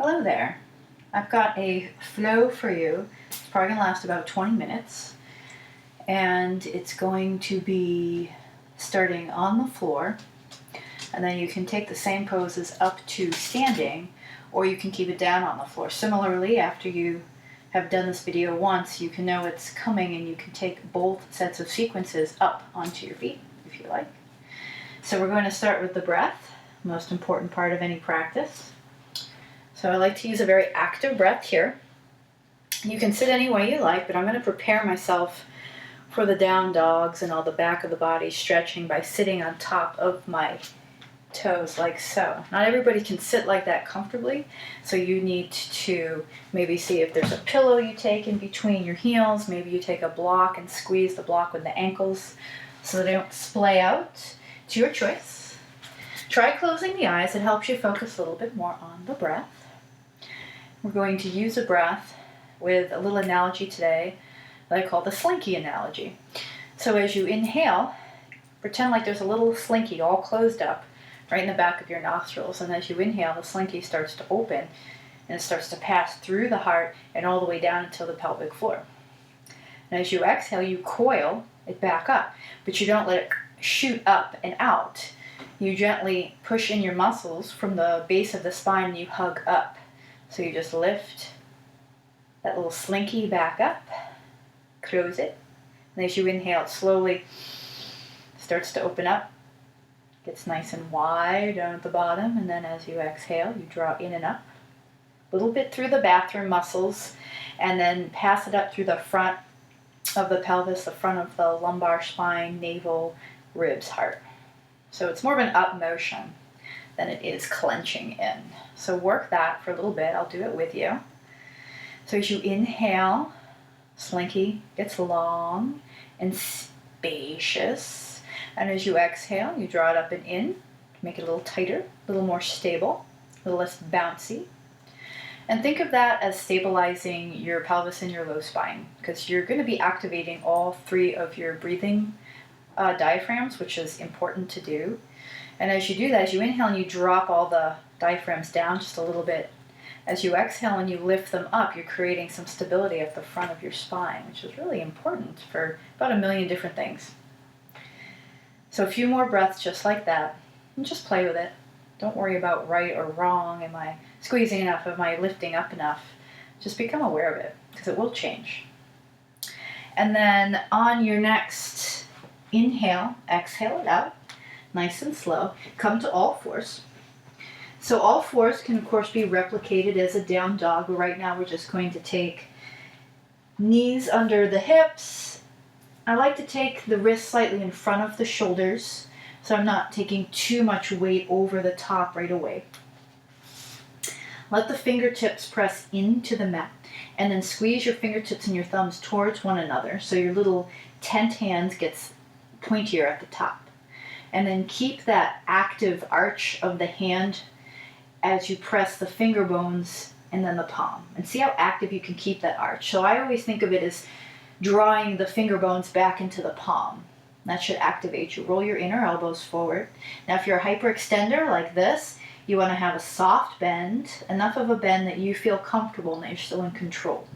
Hello there. I've got a flow for you. It's probably going to last about 20 minutes. And it's going to be starting on the floor. And then you can take the same poses up to standing, or you can keep it down on the floor. Similarly, after you have done this video once, you can know it's coming and you can take both sets of sequences up onto your feet if you like. So we're going to start with the breath, most important part of any practice. So I like to use a very active breath here. You can sit any way you like, but I'm going to prepare myself for the down dogs and all the back of the body stretching by sitting on top of my toes like so. Not everybody can sit like that comfortably, so you need to maybe see if there's a pillow you take in between your heels. Maybe you take a block and squeeze the block with the ankles so they don't splay out. It's your choice. Try closing the eyes. It helps you focus a little bit more on the breath. We're going to use a breath with a little analogy today that I call the slinky analogy. So as you inhale, pretend like there's a little slinky all closed up right in the back of your nostrils, and as you inhale, the slinky starts to open and it starts to pass through the heart and all the way down until the pelvic floor. And as you exhale, you coil it back up, but you don't let it shoot up and out. You gently push in your muscles from the base of the spine and you hug up. So you just lift that little slinky back up, close it, and as you inhale, it slowly starts to open up, gets nice and wide down at the bottom, and then as you exhale, you draw in and up, a little bit through the bathroom muscles, and then pass it up through the front of the pelvis, the front of the lumbar spine, navel, ribs, heart. So it's more of an up motion than it is clenching in. So work that for a little bit. I'll do it with you. So as you inhale, slinky gets long and spacious. And as you exhale, you draw it up and in, make it a little tighter, a little more stable, a little less bouncy. And think of that as stabilizing your pelvis and your low spine, because you're going to be activating all three of your breathing diaphragms, which is important to do. And as you do that, as you inhale and you drop all the diaphragms down just a little bit, as you exhale and you lift them up, you're creating some stability at the front of your spine, which is really important for about a million different things. So a few more breaths just like that, and just play with it. Don't worry about right or wrong. Am I squeezing enough? Am I lifting up enough? Just become aware of it, because it will change. And then on your next inhale, exhale it out, nice and slow. Come to all fours. So all fours can, of course, be replicated as a down dog, but right now we're just going to take knees under the hips. I like to take the wrists slightly in front of the shoulders, so I'm not taking too much weight over the top right away. Let the fingertips press into the mat, and then squeeze your fingertips and your thumbs towards one another, so your little tent hands gets pointier at the top. And then keep that active arch of the hand as you press the finger bones and then the palm. And see how active you can keep that arch. So I always think of it as drawing the finger bones back into the palm. That should activate you. Roll your inner elbows forward. Now if you're a hyperextender like this, you want to have a soft bend, enough of a bend that you feel comfortable and that you're still in control.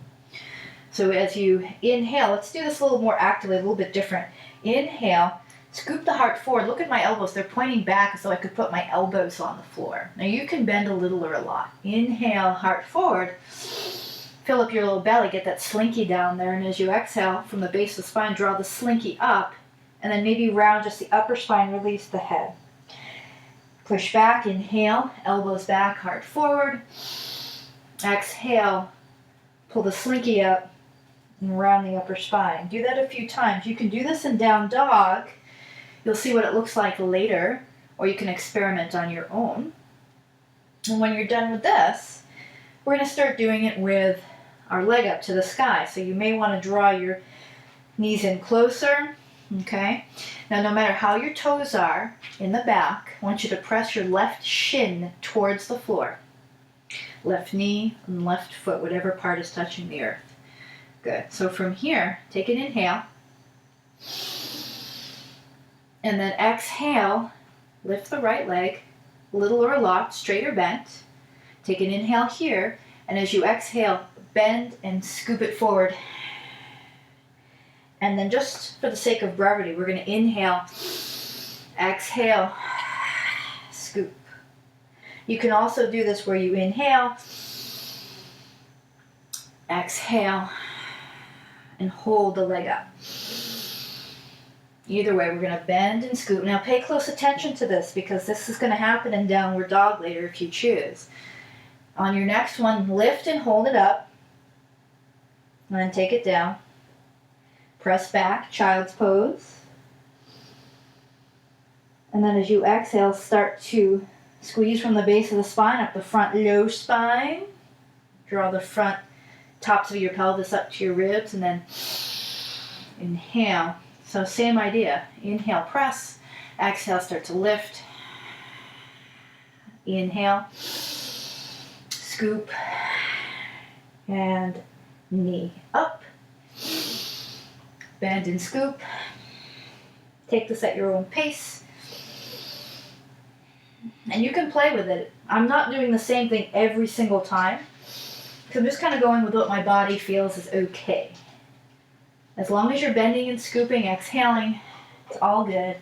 So as you inhale, let's do this a little more actively, a little bit different. Inhale. Scoop the heart forward. Look at my elbows. They're pointing back so I could put my elbows on the floor. Now you can bend a little or a lot. Inhale, heart forward. Fill up your little belly. Get that slinky down there. And as you exhale from the base of the spine, draw the slinky up. And then maybe round just the upper spine. Release the head. Push back. Inhale. Elbows back. Heart forward. Exhale. Pull the slinky up and round the upper spine. Do that a few times. You can do this in down dog. You'll see what it looks like later, or you can experiment on your own. And when you're done with this, we're going to start doing it with our leg up to the sky. So you may want to draw your knees in closer, okay? Now, no matter how your toes are in the back, I want you to press your left shin towards the floor. Left knee and left foot, whatever part is touching the earth. Good. So from here, take an inhale. And then exhale, lift the right leg, little or a lot, straight or bent. Take an inhale here, and as you exhale, bend and scoop it forward. And then just for the sake of brevity, we're going to inhale, exhale, scoop. You can also do this where you inhale, exhale, and hold the leg up. Either way, we're going to bend and scoop. Now pay close attention to this because this is going to happen in downward dog later if you choose. On your next one, lift and hold it up. And then take it down. Press back, child's pose. And then as you exhale, start to squeeze from the base of the spine up the front low spine. Draw the front tops of your pelvis up to your ribs, and then inhale. So same idea. Inhale, press. Exhale, start to lift. Inhale. Scoop. And knee up. Bend and scoop. Take this at your own pace. And you can play with it. I'm not doing the same thing every single time. So I'm just kind of going with what my body feels is okay. As long as you're bending and scooping, exhaling, it's all good.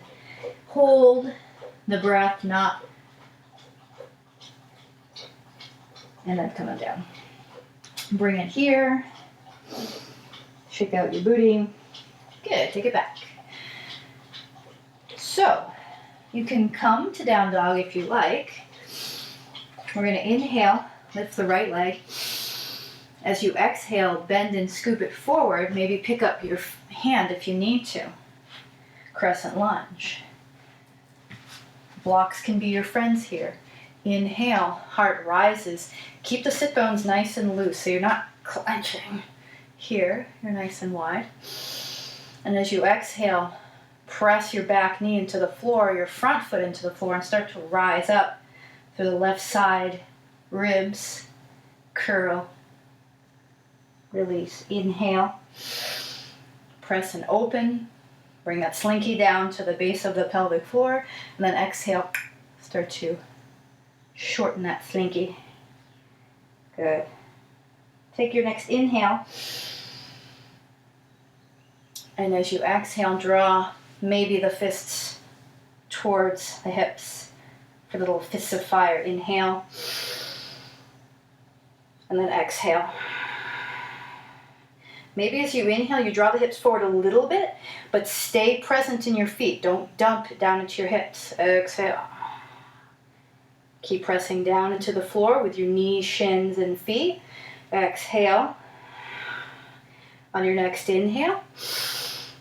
Hold the breath, not. And then coming down. Bring it here. Shake out your booty. Good, take it back. So, you can come to down dog if you like. We're going to inhale, lift the right leg. As you exhale, bend and scoop it forward. Maybe pick up your hand if you need to. Crescent lunge. Blocks can be your friends here. Inhale, heart rises. Keep the sit bones nice and loose so you're not clenching. Here, you're nice and wide. And as you exhale, press your back knee into the floor, your front foot into the floor, and start to rise up through the left side, ribs, curl, release. Inhale, press and open. Bring that slinky down to the base of the pelvic floor, and then exhale, start to shorten that slinky. Good. Take your next inhale, and as you exhale, draw maybe the fists towards the hips for little fists of fire. Inhale, and then exhale. Maybe as you inhale, you draw the hips forward a little bit, but stay present in your feet. Don't dump down into your hips. Exhale. Keep pressing down into the floor with your knees, shins, and feet. Exhale. On your next inhale,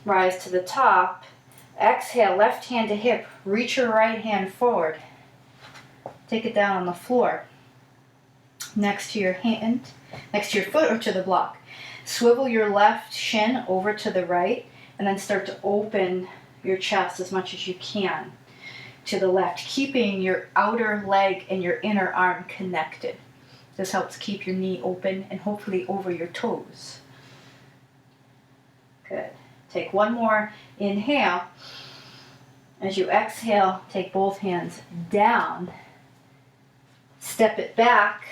rise to the top. Exhale, left hand to hip. Reach your right hand forward. Take it down on the floor. Next to your hand, next to your foot or to the block. Swivel your left shin over to the right, and then start to open your chest as much as you can to the left, keeping your outer leg and your inner arm connected. This helps keep your knee open and hopefully over your toes. Good. Take one more inhale. As you exhale, take both hands down. Step it back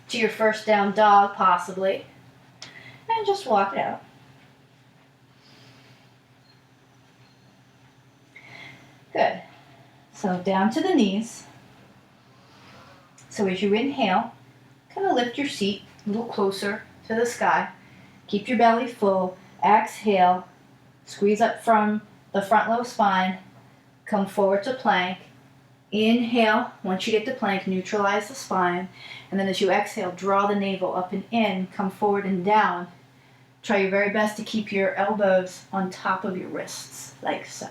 to your first down dog, possibly. And just walk it out. Good. So down to the knees. So as you inhale, kind of lift your seat a little closer to the sky. Keep your belly full. Exhale. Squeeze up from the front low spine. Come forward to plank. Inhale. Once you get to plank, neutralize the spine. And then as you exhale, draw the navel up and in. Come forward and down. Try your very best to keep your elbows on top of your wrists, like so.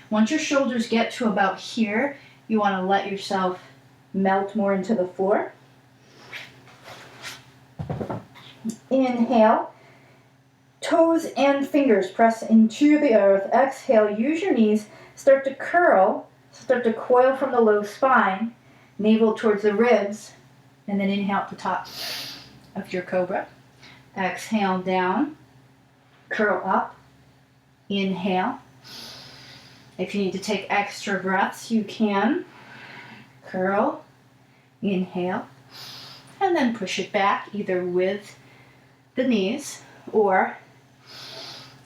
Once your shoulders get to about here, you want to let yourself melt more into the floor. Inhale. Toes and fingers press into the earth. Exhale. Use your knees. Start to curl. Start to coil from the low spine. Navel towards the ribs. And then inhale at the top of your cobra. Exhale down, curl up, inhale. If you need to take extra breaths, you can. Curl, inhale, And then push it back either with the knees or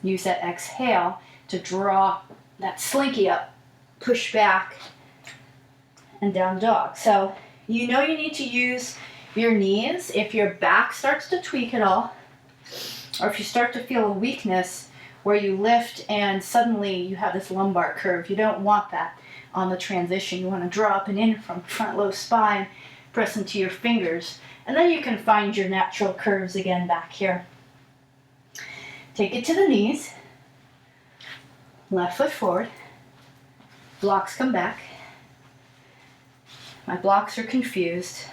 use that exhale to draw that slinky up, push back, and down dog. So you know you need to use your knees if your back starts to tweak at all, or if you start to feel a weakness where you lift and suddenly you have this lumbar curve. You don't want that on the transition. You want to draw up and in from front low spine, press into your fingers, and then you can find your natural curves again back here. Take it to the knees, left foot forward, blocks come back. My blocks are confused.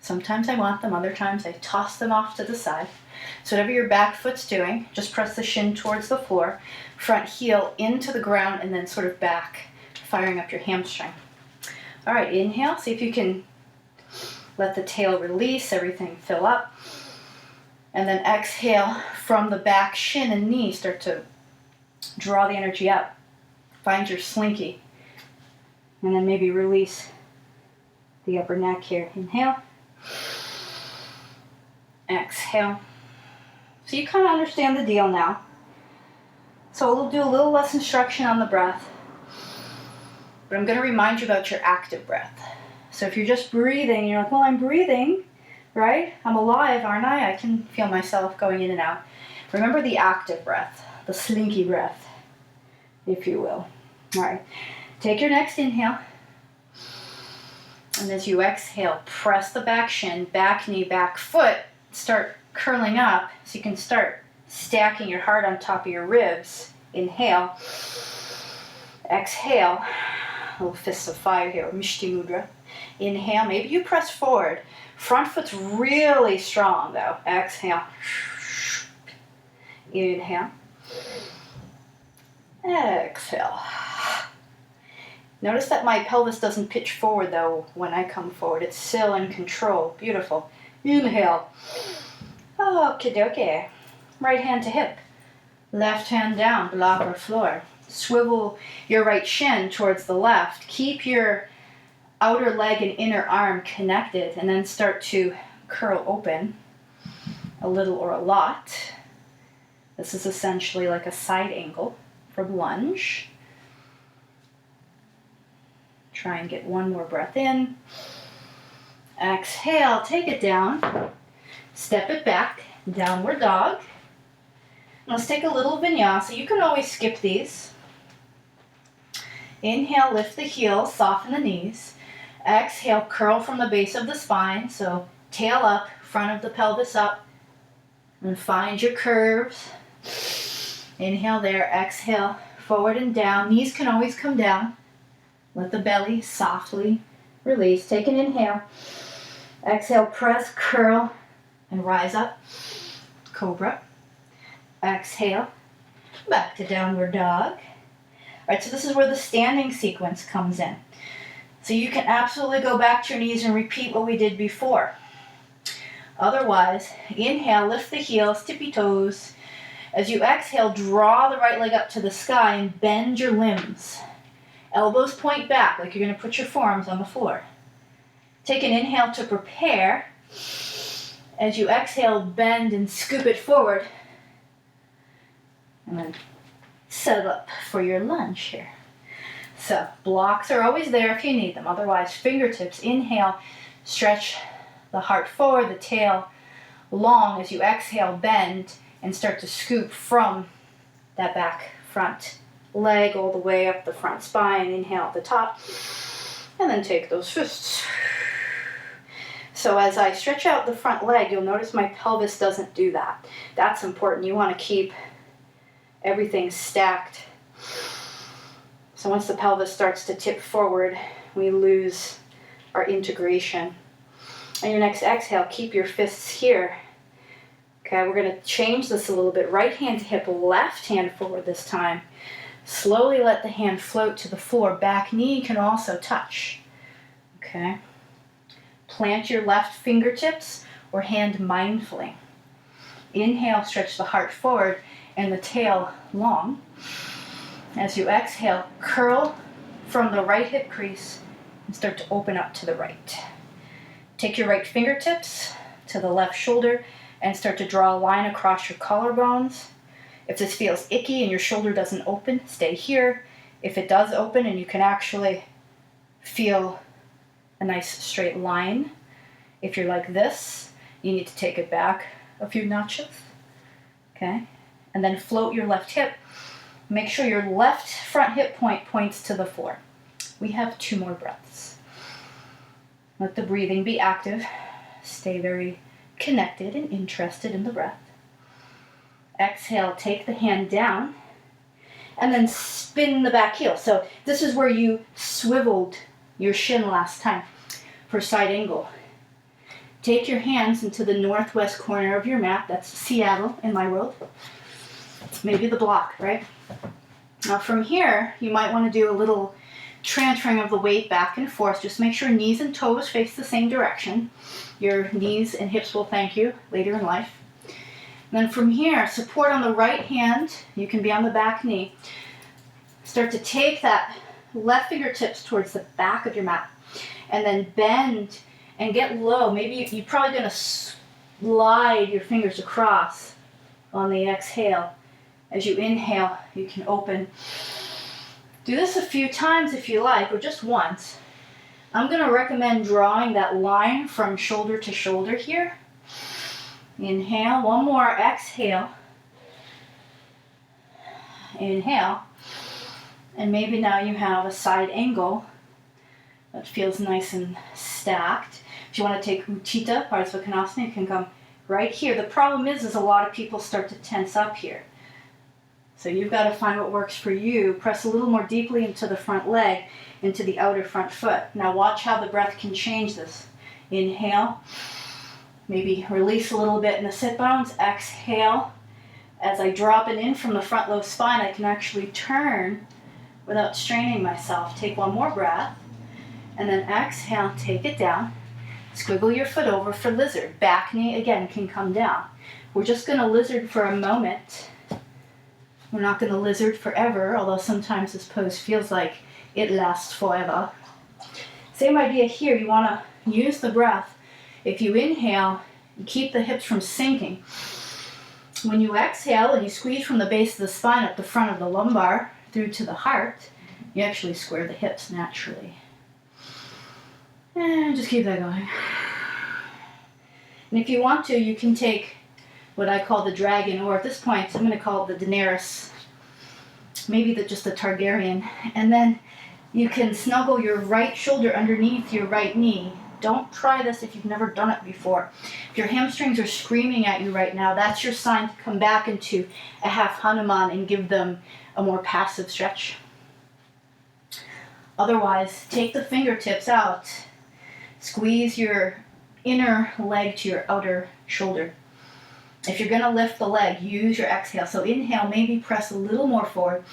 Sometimes I want them, other times I toss them off to the side. So whatever your back foot's doing, just press the shin towards the floor, front heel into the ground, and then sort of back, firing up your hamstring. All right, inhale, see if you can let the tail release, everything fill up. And then exhale from the back shin and knee, start to draw the energy up. Find your slinky. And then maybe release the upper neck here. Inhale. Exhale. So you kind of understand the deal now. So we'll do a little less instruction on the breath. But I'm going to remind you about your active breath. So if you're just breathing, you're like, well, I'm breathing, right? I'm alive, aren't I? I can feel myself going in and out. Remember the active breath, the slinky breath, if you will. All right, take your next inhale. And as you exhale, press the back shin, back knee, back foot. Start curling up so you can start stacking your heart on top of your ribs. Inhale. Exhale. Little fists of fire here, Mishti Mudra. Inhale, maybe you press forward. Front foot's really strong though. Exhale. Inhale. Exhale. Notice that my pelvis doesn't pitch forward though when I come forward. It's still in control. Beautiful. Inhale. Okie dokie. Right hand to hip. Left hand down, block or floor. Swivel your right shin towards the left. Keep your outer leg and inner arm connected, and then start to curl open a little or a lot. This is essentially like a side angle from lunge. Try and get one more breath in. Exhale, take it down. Step it back, downward dog. Let's take a little vinyasa. You can always skip these. Inhale, lift the heels, soften the knees. Exhale, curl from the base of the spine. So tail up, front of the pelvis up. And find your curves. Inhale there, exhale, forward and down. Knees can always come down. Let the belly softly release. Take an inhale. Exhale, press, curl, and rise up. Cobra. Exhale, back to downward dog. All right, so this is where the standing sequence comes in. So you can absolutely go back to your knees and repeat what we did before. Otherwise, inhale, lift the heels, tippy toes. As you exhale, draw the right leg up to the sky and bend your limbs. Elbows point back like you're going to put your forearms on the floor. Take an inhale to prepare. As you exhale, bend and scoop it forward. And then set up for your lunge here. So blocks are always there if you need them. Otherwise, fingertips, inhale, stretch the heart forward, the tail long. As you exhale, bend and start to scoop from that back front leg all the way up the front spine. Inhale at the top, and then take those fists. So as I stretch out the front leg, you'll notice my pelvis doesn't do that. That's important. You want to keep everything stacked. So once the pelvis starts to tip forward, we lose our integration. On your next exhale, keep your fists here. Okay, we're going to change this a little bit. Right hand to hip, left hand forward this time. Slowly let the hand float to the floor. Back knee can also touch. Okay. Plant your left fingertips or hand mindfully. Inhale, stretch the heart forward and the tail long. As you exhale, curl from the right hip crease and start to open up to the right. Take your right fingertips to the left shoulder and start to draw a line across your collarbones. If this feels icky and your shoulder doesn't open, stay here. If it does open and you can actually feel a nice straight line, if you're like this, you need to take it back a few notches. Okay? And then float your left hip. Make sure your left front hip point points to the floor. We have 2 more breaths. Let the breathing be active. Stay very connected and interested in the breath. Exhale, take the hand down, and then spin the back heel. So this is where you swiveled your shin last time for side angle. Take your hands into the northwest corner of your mat. That's Seattle in my world. Maybe the block, right? Now from here, you might want to do a little transferring of the weight back and forth. Just make sure knees and toes face the same direction. Your knees and hips will thank you later in life. And then from here, support on the right hand. You can be on the back knee. Start to take that left fingertips towards the back of your mat. And then bend and get low. Maybe you're probably going to slide your fingers across on the exhale. As you inhale, you can open. Do this a few times if you like, or just once. I'm going to recommend drawing that line from shoulder to shoulder here. Inhale, one more, exhale. Inhale. And maybe now you have a side angle that feels nice and stacked. If you want to take Utthita, Parsvakonasana, you can come right here. The problem is a lot of people start to tense up here. So you've got to find what works for you. Press a little more deeply into the front leg, into the outer front foot. Now watch how the breath can change this. Inhale. Maybe release a little bit in the sit bones. Exhale. As I drop it in from the front low spine, I can actually turn without straining myself. Take one more breath. And then exhale, take it down. Squiggle your foot over for lizard. Back knee, again, can come down. We're just going to lizard for a moment. We're not going to lizard forever, although sometimes this pose feels like it lasts forever. Same idea here. You want to use the breath. If you inhale, keep the hips from sinking. When you exhale and you squeeze from the base of the spine up the front of the lumbar through to the heart, you actually square the hips naturally. And just keep that going. And if you want to, you can take what I call the dragon, or at this point, I'm going to call it the Daenerys, maybe just the Targaryen. And then you can snuggle your right shoulder underneath your right knee. Don't try this if you've never done it before. If your hamstrings are screaming at you right now, that's your sign to come back into a half Hanuman and give them a more passive stretch. Otherwise, take the fingertips out. Squeeze your inner leg to your outer shoulder. If you're going to lift the leg, use your exhale. So inhale, maybe press a little more forward.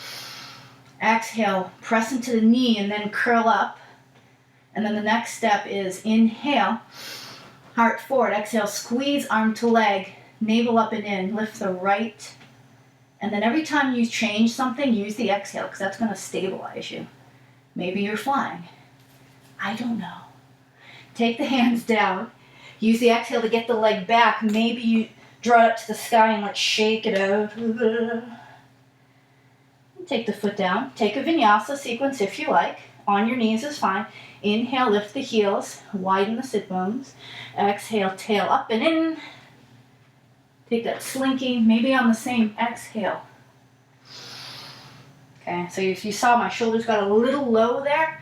Exhale, press into the knee and then curl up. And then the next step is inhale, heart forward. Exhale, squeeze arm to leg, navel up and in. Lift the right. And then every time you change something, use the exhale because that's going to stabilize you. Maybe you're flying. I don't know. Take the hands down. Use the exhale to get the leg back. Maybe you draw it up to the sky and like shake it out. Take the foot down. Take a vinyasa sequence if you like. On your knees is fine. Inhale, lift the heels. Widen the sit bones. Exhale, tail up and in. Take that slinky, maybe on the same exhale. Okay, so if you saw my shoulders got a little low there.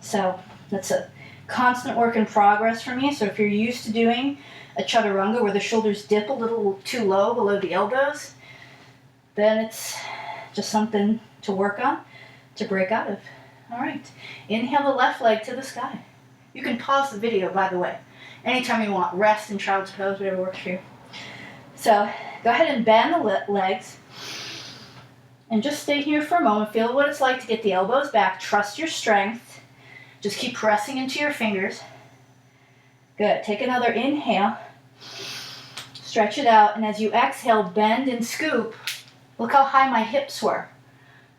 So that's a constant work in progress for me. So if you're used to doing a chaturanga where the shoulders dip a little too low below the elbows, then it's just something to work on, to break out of. All right, inhale the left leg to the sky. You can pause the video, by the way, anytime you want. Rest in child's pose, whatever works for you. So go ahead and bend the legs and just stay here for a moment. Feel what it's like to get the elbows back. Trust your strength. Just keep pressing into your fingers. Good. Take another inhale. Stretch it out. And as you exhale, bend and scoop. Look how high my hips were.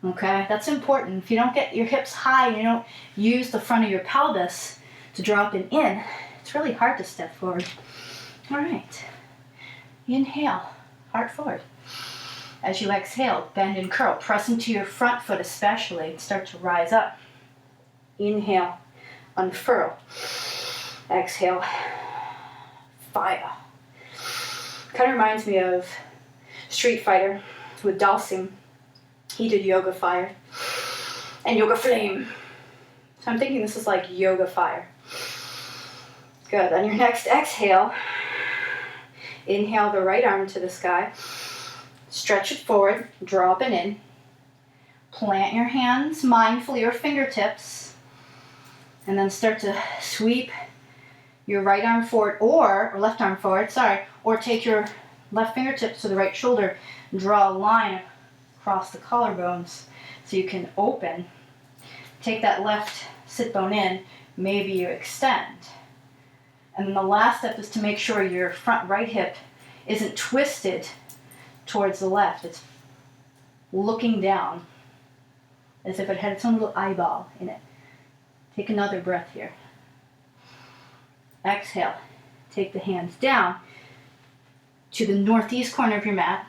Okay? That's important. If you don't get your hips high, you don't use the front of your pelvis to drop it in, It's really hard to step forward. All right. Inhale, heart forward. As you exhale, bend and curl. Press into your front foot especially and start to rise up. Inhale, unfurl. Exhale, fire. Kind of reminds me of Street Fighter with Dalsim. He did yoga fire and yoga flame. So I'm thinking this is like yoga fire. Good. On your next exhale, inhale the right arm to the sky. Stretch it forward, drop it in. Plant your hands mindfully or fingertips. And then start to sweep your right arm forward or left arm forward, or take your left fingertips to the right shoulder and draw a line across the collarbones so you can open. Take that left sit bone in, maybe you extend. And then the last step is to make sure your front right hip isn't twisted towards the left. It's looking down as if it had its own little eyeball in it. Take another breath here. Exhale. Take the hands down to the northeast corner of your mat,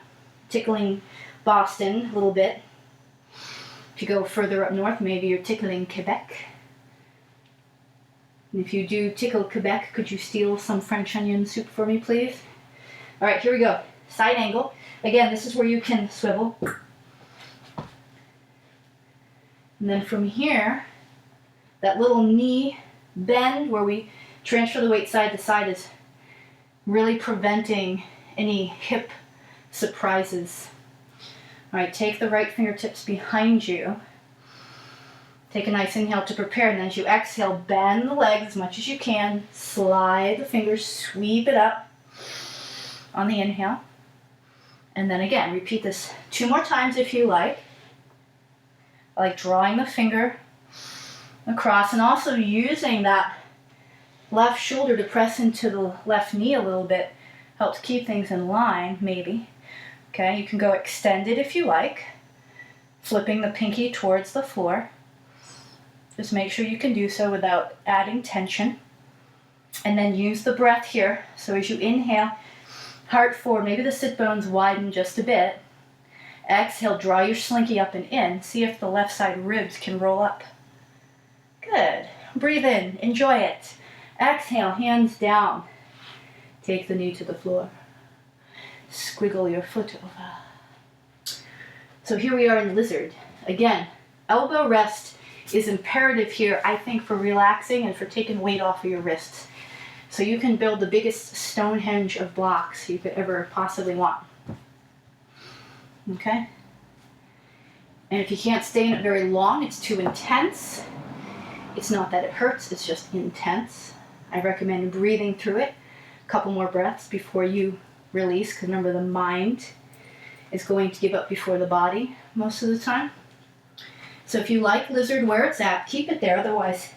tickling Boston a little bit. If you go further up north, maybe you're tickling Quebec. And if you do tickle Quebec, could you steal some French onion soup for me, please? All right, here we go. Side angle. Again, this is where you can swivel. And then from here, that little knee bend where we transfer the weight side to side is really preventing any hip surprises. All right, take the right fingertips behind you. Take a nice inhale to prepare, and then as you exhale, bend the legs as much as you can. Slide the fingers, sweep it up on the inhale. And then again, repeat this 2 more times if you like. I like drawing the finger across and also using that left shoulder to press into the left knee a little bit. Helps keep things in line, maybe. Okay, you can go extended if you like, flipping the pinky towards the floor. Just make sure you can do so without adding tension. And then use the breath here. So as you inhale, heart forward, maybe the sit bones widen just a bit. Exhale, draw your slinky up and in. See if the left side ribs can roll up. Good. Breathe in, enjoy it. Exhale, hands down. Take the knee to the floor. Squiggle your foot over. So here we are in lizard. Again, elbow rest is imperative here, I think, for relaxing and for taking weight off of your wrists. So you can build the biggest Stonehenge of blocks you could ever possibly want. Okay? And if you can't stay in it very long, it's too intense. It's not that it hurts, it's just intense. I recommend breathing through it a couple more breaths before you release, because remember, the mind is going to give up before the body most of the time. So if you like lizard where it's at, keep it there. Otherwise,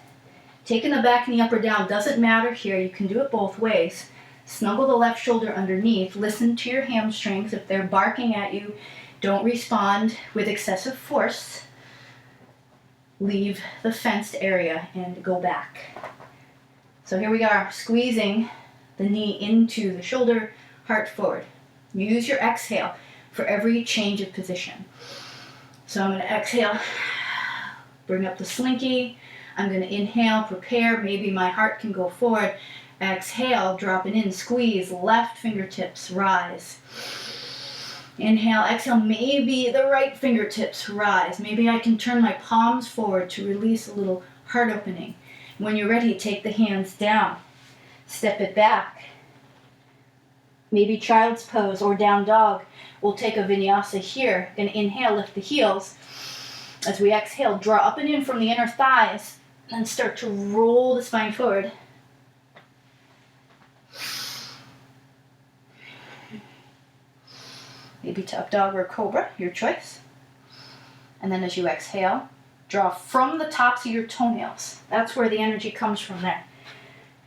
taking the back knee up or down doesn't matter here. You can do it both ways. Snuggle the left shoulder underneath. Listen to your hamstrings. If they're barking at you, don't respond with excessive force. Leave the fenced area and go back. So here we are, squeezing the knee into the shoulder, heart forward. Use your exhale for every change of position. So I'm going to exhale, bring up the slinky. I'm going to inhale, prepare. Maybe my heart can go forward. Exhale, drop it in, squeeze, left fingertips rise. Inhale, exhale, maybe the right fingertips rise. Maybe I can turn my palms forward to release a little heart opening. When you're ready, take the hands down. Step it back. Maybe child's pose or down dog. We'll take a vinyasa here. Gonna inhale, lift the heels. As we exhale, draw up and in from the inner thighs and start to roll the spine forward. Maybe to up dog or cobra, your choice. And then as you exhale, draw from the tops of your toenails. That's where the energy comes from there.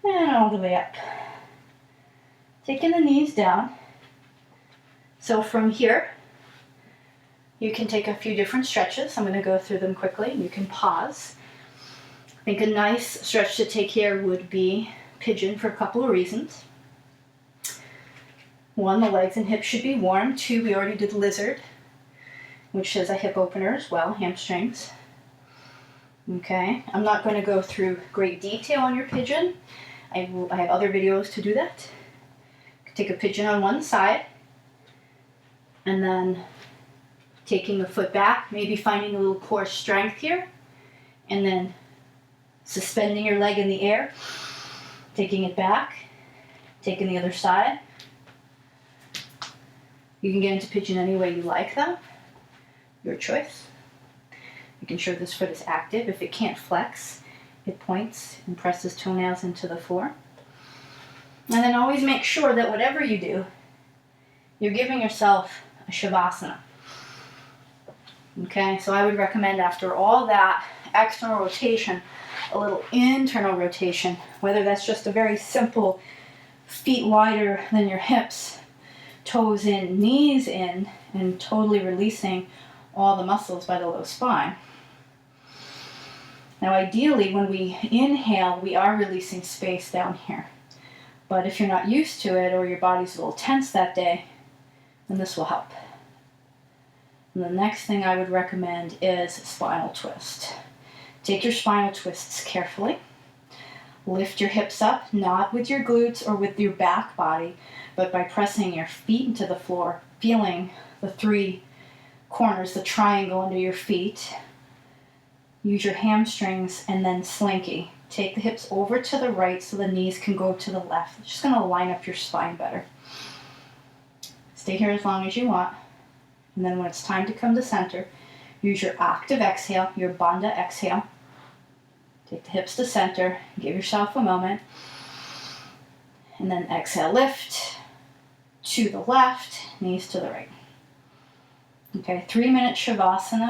And all the way up. Taking the knees down. So from here, you can take a few different stretches. I'm going to go through them quickly. You can pause. I think a nice stretch to take here would be pigeon for a couple of reasons. One, the legs and hips should be warm. Two, we already did lizard, which is a hip opener as well, hamstrings. Okay, I'm not going to go through great detail on your pigeon. I have other videos to do that. Take a pigeon on one side, and then taking the foot back, maybe finding a little core strength here, and then suspending your leg in the air, taking it back, taking the other side. You can get into pigeon any way you like though, your choice. Making sure this foot is active. If it can't flex, it points and presses toenails into the floor. And then always make sure that whatever you do, you're giving yourself a shavasana. Okay, so I would recommend after all that external rotation, a little internal rotation, whether that's just a very simple feet wider than your hips, toes in, knees in, and totally releasing all the muscles by the low spine. Now ideally, when we inhale, we are releasing space down here. But if you're not used to it or your body's a little tense that day, then this will help. And the next thing I would recommend is spinal twist. Take your spinal twists carefully. Lift your hips up, not with your glutes or with your back body, but by pressing your feet into the floor, feeling the three corners, the triangle under your feet. Use your hamstrings and then slinky. Take the hips over to the right so the knees can go to the left. It's just going to line up your spine better. Stay here as long as you want. And then when it's time to come to center, use your active exhale, your bandha exhale. Take the hips to center, give yourself a moment. And then exhale, lift to the left, knees to the right. Okay, 3-minute shavasana.